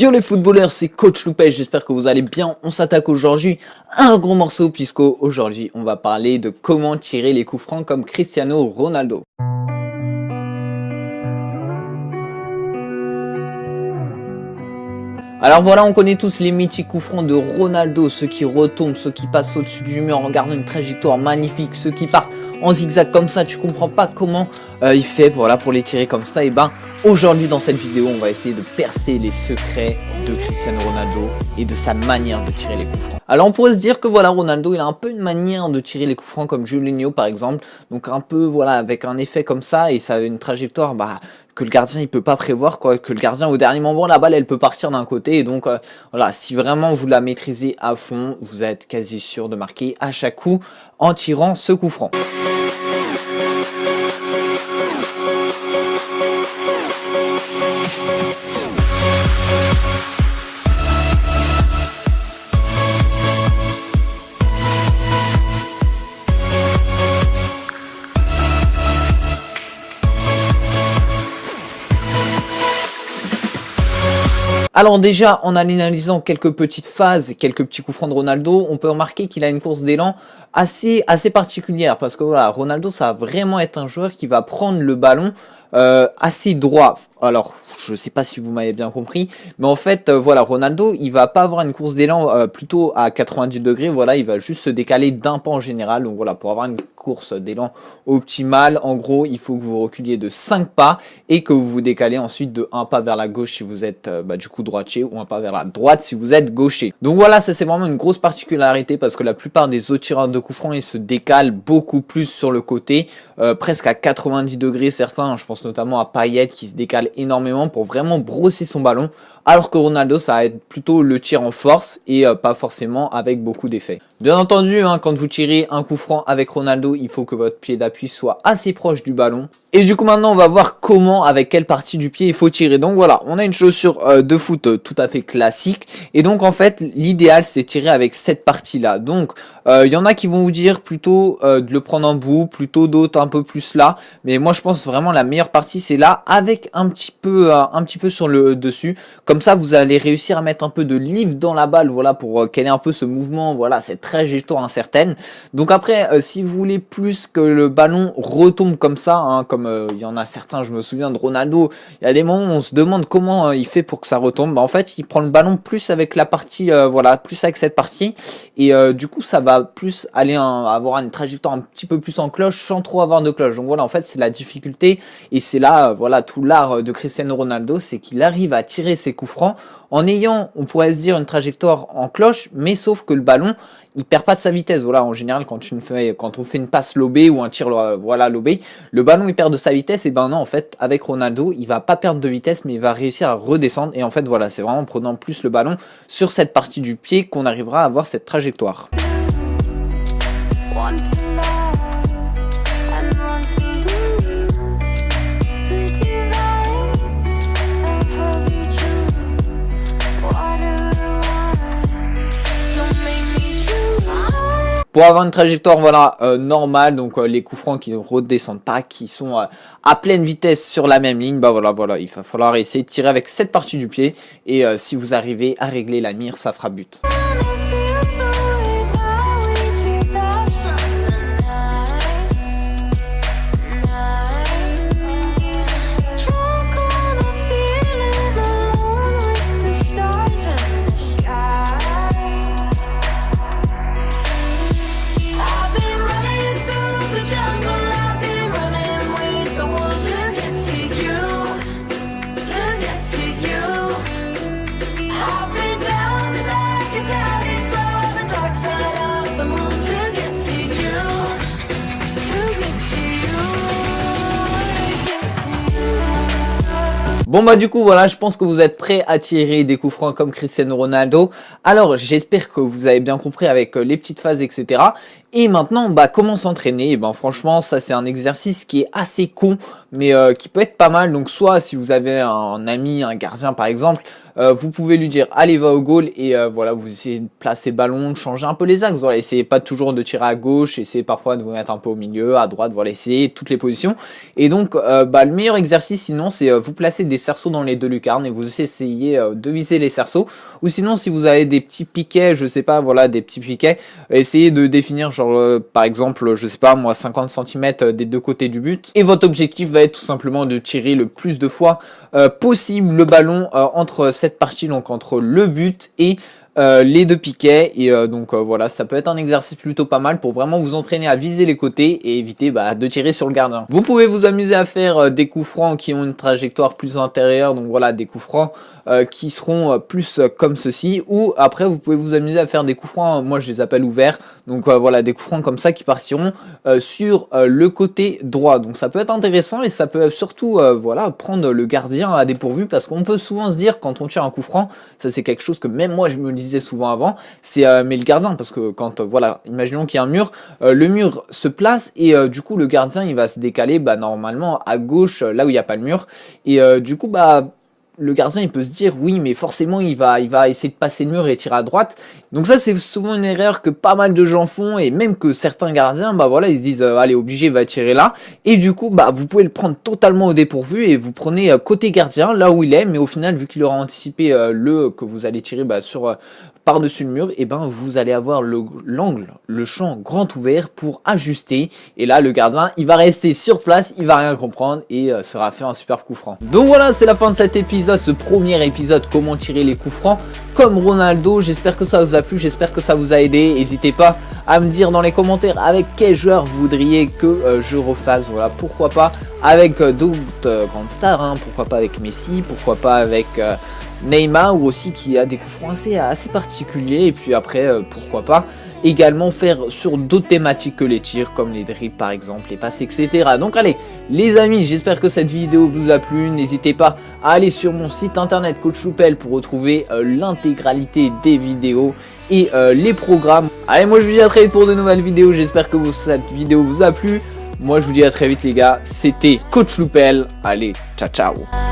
Yo les footballeurs, c'est Coach Loupet, j'espère que vous allez bien. On s'attaque aujourd'hui à un gros morceau puisqu'aujourd'hui on va parler de comment tirer les coups francs comme Cristiano Ronaldo. Alors voilà, on connaît tous les mythiques coups francs de Ronaldo, ceux qui retombent, ceux qui passent au-dessus du mur en gardant une trajectoire magnifique, ceux qui partent en zigzag comme ça, tu comprends pas comment il fait voilà, pour les tirer comme ça. Et ben aujourd'hui dans cette vidéo, on va essayer de percer les secrets de Cristiano Ronaldo et de sa manière de tirer les coups francs. Alors on pourrait se dire que voilà, Ronaldo il a un peu une manière de tirer les coups francs comme Julinho par exemple, donc un peu voilà avec un effet comme ça et ça a une trajectoire que le gardien il peut pas prévoir quoi, que le gardien au dernier moment la balle elle peut partir d'un côté et donc voilà, si vraiment vous la maîtrisez à fond, vous êtes quasi sûr de marquer à chaque coup en tirant ce coup franc. Alors déjà, en analysant quelques petites phases, quelques petits coups francs de Ronaldo, on peut remarquer qu'il a une course d'élan assez particulière parce que voilà, Ronaldo ça va vraiment être un joueur qui va prendre le ballon assez droit. Alors, je sais pas si vous m'avez bien compris, mais en fait, voilà, Ronaldo, il va pas avoir une course d'élan plutôt à 90 degrés, voilà, il va juste se décaler d'un pas en général. Donc voilà, pour avoir une course d'élan optimale, en gros, il faut que vous reculiez de 5 pas et que vous vous décalez ensuite de un pas vers la gauche si vous êtes du coup droitier ou un pas vers la droite si vous êtes gaucher. Donc voilà, ça c'est vraiment une grosse particularité parce que la plupart des autres tireurs de coups francs, ils se décalent beaucoup plus sur le côté, presque à 90 degrés certains, je pense notamment à Payet qui se décale énormément pour vraiment brosser son ballon, alors que Ronaldo ça va être plutôt le tir en force et pas forcément avec beaucoup d'effets. Bien entendu, quand vous tirez un coup franc avec Ronaldo, il faut que votre pied d'appui soit assez proche du ballon. Et du coup maintenant on va voir comment, avec quelle partie du pied il faut tirer. Donc voilà, on a une chaussure de foot tout à fait classique. Et donc en fait l'idéal c'est tirer avec cette partie là. Donc il y en a qui vont vous dire plutôt de le prendre en bout, plutôt d'autres un peu plus là. Mais moi je pense vraiment la meilleure partie c'est là, avec un petit peu sur le dessus. Comme ça vous allez réussir à mettre un peu de lift dans la balle, voilà, pour qu'elle ait un peu ce mouvement, voilà, cette trajectoire incertaine. Donc après si vous voulez plus que le ballon retombe comme ça, comme il y en a certains, je me souviens de Ronaldo, il y a des moments où on se demande comment il fait pour que ça retombe. En fait il prend le ballon plus avec la partie, voilà, plus avec cette partie et du coup ça va plus aller avoir une trajectoire un petit peu plus en cloche sans trop avoir de cloche. Donc voilà, en fait c'est la difficulté et c'est là voilà tout l'art de Cristiano Ronaldo, c'est qu'il arrive à tirer ses coups francs en ayant, on pourrait se dire, une trajectoire en cloche, mais sauf que le ballon il perd pas de sa vitesse. Voilà, en général quand on fait une passe lobée ou un tir voilà lobé, le ballon il perd de sa vitesse. Et ben non, en fait avec Ronaldo il va pas perdre de vitesse mais il va réussir à redescendre. Et en fait voilà, c'est vraiment en prenant plus le ballon sur cette partie du pied qu'on arrivera à avoir cette trajectoire. Pour avoir une trajectoire voilà normale, donc les coups francs qui ne redescendent pas, qui sont à pleine vitesse sur la même ligne, voilà, il va falloir essayer de tirer avec cette partie du pied et si vous arrivez à régler la mire, ça fera but. Bon bah du coup voilà, je pense que vous êtes prêts à tirer des coups francs comme Cristiano Ronaldo. Alors j'espère que vous avez bien compris avec les petites phases etc. Et maintenant comment s'entraîner. Et franchement ça c'est un exercice qui est assez con mais qui peut être pas mal. Donc soit si vous avez un ami, un gardien par exemple, vous pouvez lui dire allez va au goal et voilà, vous essayez de placer le ballon, de changer un peu les axes, voilà, essayez pas toujours de tirer à gauche, essayez parfois de vous mettre un peu au milieu, à droite, voilà, essayez toutes les positions. Et donc le meilleur exercice sinon c'est vous placer des cerceaux dans les deux lucarnes et vous essayez de viser les cerceaux, ou sinon si vous avez des petits piquets, je sais pas, voilà, des petits piquets, essayez de définir genre par exemple, je sais pas moi, 50 cm des deux côtés du but, et votre objectif va être tout simplement de tirer le plus de fois possible le ballon entre cette partie, donc entre le but et les deux piquets. Et donc voilà, ça peut être un exercice plutôt pas mal pour vraiment vous entraîner à viser les côtés et éviter de tirer sur le gardien. Vous pouvez vous amuser à faire des coups francs qui ont une trajectoire plus intérieure, donc voilà, des coups francs qui seront plus comme ceci, ou après vous pouvez vous amuser à faire des coups francs, moi je les appelle ouverts, donc voilà, des coups francs comme ça qui partiront sur le côté droit. Donc ça peut être intéressant et ça peut surtout voilà, prendre le gardien à dépourvu, parce qu'on peut souvent se dire quand on tire un coup franc, ça c'est quelque chose que même moi je me disais souvent avant, c'est mais le gardien, parce que quand voilà, imaginons qu'il y a un mur, le mur se place et du coup le gardien il va se décaler normalement à gauche, là où il n'y a pas le mur, et du coup le gardien il peut se dire oui mais forcément il va essayer de passer le mur et tirer à droite. Donc ça c'est souvent une erreur que pas mal de gens font, et même que certains gardiens voilà, ils se disent allez, obligé, il va tirer là, et du coup vous pouvez le prendre totalement au dépourvu et vous prenez côté gardien là où il est, mais au final vu qu'il aura anticipé que vous allez tirer sur par-dessus le mur, et vous allez avoir l'angle, le champ grand ouvert pour ajuster, et là le gardien il va rester sur place, il va rien comprendre et ça aura fait un super coup franc. Donc voilà, c'est la fin de cet épisode, ce premier épisode, comment tirer les coups francs comme Ronaldo. J'espère que ça vous a plu, j'espère que ça vous a aidé. N'hésitez pas à me dire dans les commentaires avec quel joueur vous voudriez que je refasse, voilà, pourquoi pas avec d'autres grandes stars, hein, pourquoi pas avec Messi, pourquoi pas avec Neymar, ou aussi qui a des coups francs assez particuliers, et puis après pourquoi pas également faire sur d'autres thématiques que les tirs, comme les dribbles par exemple, les passes, etc. Donc allez les amis, j'espère que cette vidéo vous a plu, n'hésitez pas à aller sur mon site internet Coach Loupel pour retrouver l'intégralité des vidéos et les programmes. Allez, moi je vous dis à très vite pour de nouvelles vidéos, j'espère que cette vidéo vous a plu. Moi je vous dis à très vite les gars, c'était Coach Loupel, allez ciao ciao.